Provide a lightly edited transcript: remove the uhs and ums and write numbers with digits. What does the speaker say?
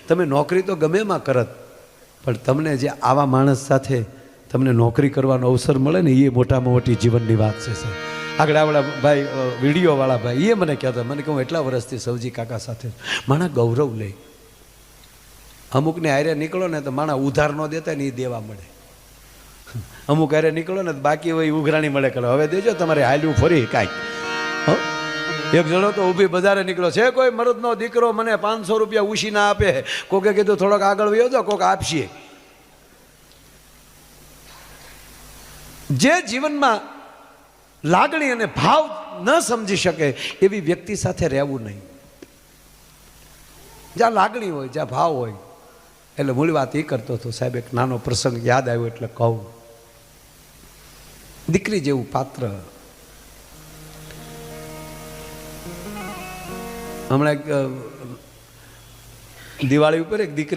તમે નોકરી તો ગમે એમાં કરત, પણ તમને જે આવા માણસ સાથે તમને નોકરી કરવાનો અવસર મળે ને એ મોટામાં મોટી જીવનની વાત છે સાહેબ. આગળ આવડા ભાઈ વિડીયોવાળા ભાઈ એ મને કહેતા, મને કહું એટલા વર્ષથી સૌજી કાકા સાથે માણા ગૌરવ લે. અમુકને હારે નીકળો ને તો માણા ઉધાર ન દેતા ને એ દેવા મળે, અમુક હારે નીકળો ને બાકી હોય ઉઘરાણી મળે કરે. હવે દેજો તમારે હાલ્યું ફરી કાંઈક. એક જણો તો ઊભી બજારે નીકળ્યો છે, કોઈ મરદનો દીકરો મને 500 રૂપિયા ઉછી ના આપે, કોકે કીધું થોડોક આગળ વયો જાઓ, કોક આપશે. જે જીવનમાં લાગણી અને ભાવ ન સમજી શકે એવી વ્યક્તિ સાથે રહેવું નહીં. જ્યાં લાગણી હોય, જ્યાં ભાવ હોય. એટલે મૂળ વાત એ કરતો હતો સાહેબ, એક નાનો પ્રસંગ યાદ આવ્યો એટલે કહું. દીકરી જેવું પાત્ર. હમણાં દિવાળી ઉપર એક દીકરી